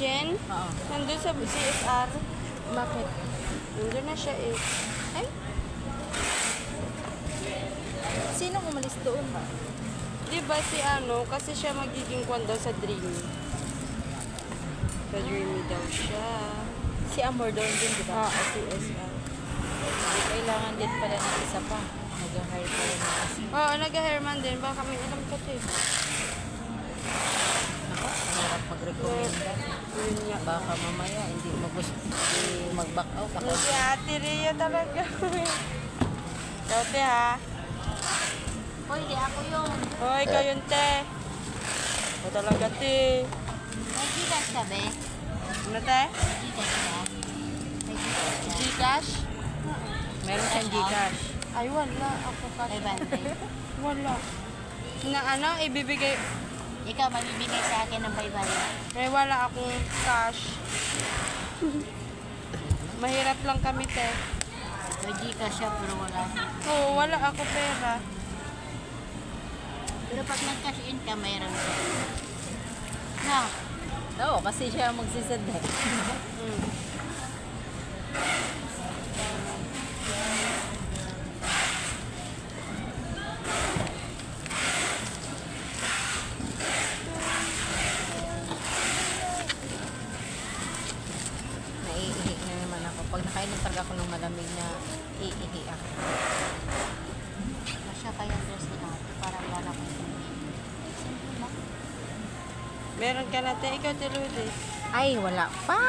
Jen? Oo. Nandun sa CSR. Bakit? Nandun na siya eh. Ay? Sinong umalis doon? Di ba si ano, kasi siya magiging kwan daw sa Dreamy. Sa Dreamy daw siya. Si Amor doon din, di ba? CSR. Kailangan din pala ng isa pa. Mag-hire pala ng isa. Oo, nag-hairman din. Baka may alam ko to eh. Ako, ang hirap mag-recommenda. Yun nga. Baka mamaya hindi mo gusto mag-back out ako. Si Ate Rhea talaga. Ikaw te ha. Hoy, di ako yun. Hoy, kayo te. O talaga te. May gigas ka, be? Ano te? Gigas ka? May gigas ka? Gcash? Meron siyang Gcash. Ay, wala. Ako cash. 500. Wala. Na ano, ibibigay. Ikaw, mabibigay sa akin ng 500. Eh, wala akong cash. Mahirap lang kami, te. May Gcash siya, pero wala. Oo, wala ako pera. Pero pag nag-cash in ka, mayroon siya. No? Oo, kasi siya magsisend eh. Mm. Naiihi na naman ako. Pag nakainom talaga ako ng malamig na iihi ako. Masya kaya dress ni ate para wala ko. Simple lang. Meron ka na, te. Ikaw, te, Lourdes. Ay, wala pa.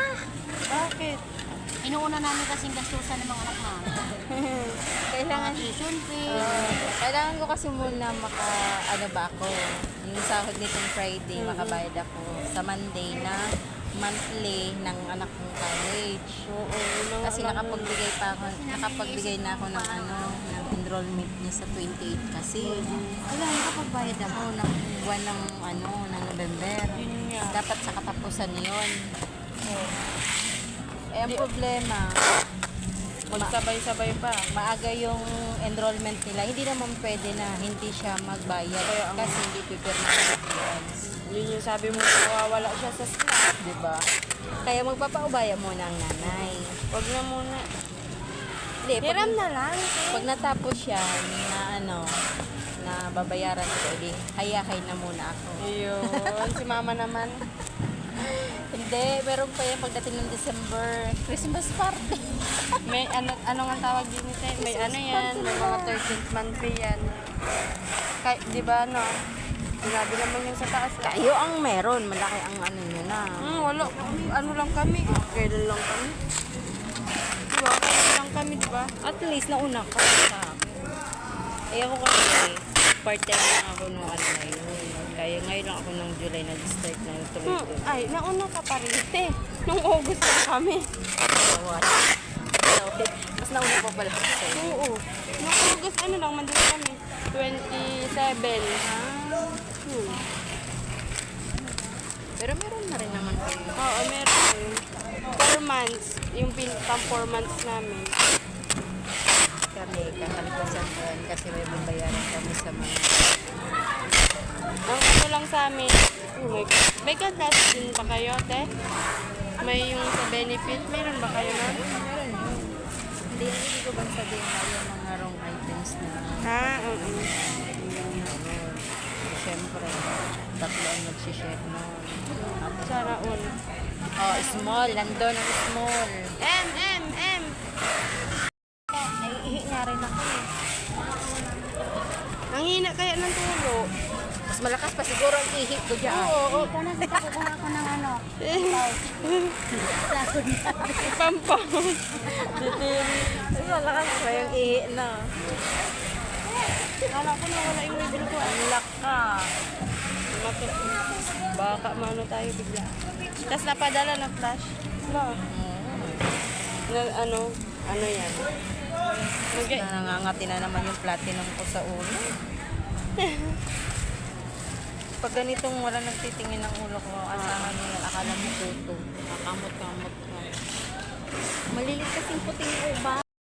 Bakit? Inuuna namin kasing gastusan ng mga anak namin. Kailangan tuition fee. Kailangan ko kasi muna ano ba ako, yung sahod nitong Friday, makabayad ako sa Monday na monthly ng anak kong college. Oo, Kasi nakapagbigay na ako ng ng enrollment niya sa 28 kasi. Kailangan nakapagbayad ako ng buwan ng ng November. Yun nga. Dapat sa katapusan yun. Eh, ang problema, Magsabay-sabay pa. maaga yung enrollment nila. Hindi naman pwede na hindi siya magbayad Kaya kasi hindi pipirma ng clearance. Yun yung sabi mo, mawawala siya sa slot. Diba? Kaya magpapaubaya muna ang nanay. Wag na muna. Hindi, Hiram na lang, te. pag natapos siya na babayaran ko, edi hayahay na muna ako. Ayun, si mama naman. Hindi, meron pa yan pagdating ng December. Christmas party. May ano nga tawag din ito? May ano yan, may mga 13th month pay yan. Kay, di ba no? Sinabi naman yung sa taas. Kayo ang meron, malaki ang nyo na. Wala. Ano lang kami. Kailan lang kami. Diba? Kailan lang kami, diba? At least nauna ko sa akin. Eh ako kasi, part-time lang ako nung na yun. Kaya ngayon lang ako ng July nag-start na yung tuloy-tuloy. Ay, nauna ka pa rin, te. Nung August lang kami. Mas nauna pa pala ako sa'yo. Oo. Nung August, ano lang, mandun kami. 27. Pero meron na rin naman kayo. Oo, meron. 4 months. Yung pang 4 months namin. Kami, kakalipasan ko yan kasi may babayaran kami sa mga... Ang ano lang sa amin, may katas din ba kayo, te? May yung sa benefit, meron ba kayo na? Meron yun. Hindi ko bang sabihin na yung mga wrong items na... Oo. Siyempre, tatlo ang nagsishare nun. Sana all. Oh, small. Nandun ang small. M. Naiihi nga rin ako eh. Ang hina kaya ng tulo. Mas malakas pa siguro ang ihi ko dyan. Oo. Ikaw na, kita kukuha ko ng ano. Pampang. Mas malakas pa yung ihi na. Kala ko na wala yung reveal ko. Ang lak ka. Baka mano tayo bigla. Tapos napadala ng flash. Ba? Ano yan? Okay. Nangangati na naman yung platinum ko sa ulo. Pag ganitong wala nagtitingin ng ulo ko, asahan mo yan, akala mo tuto. Nakamot-kamot ka. Malilit kasing puting uban.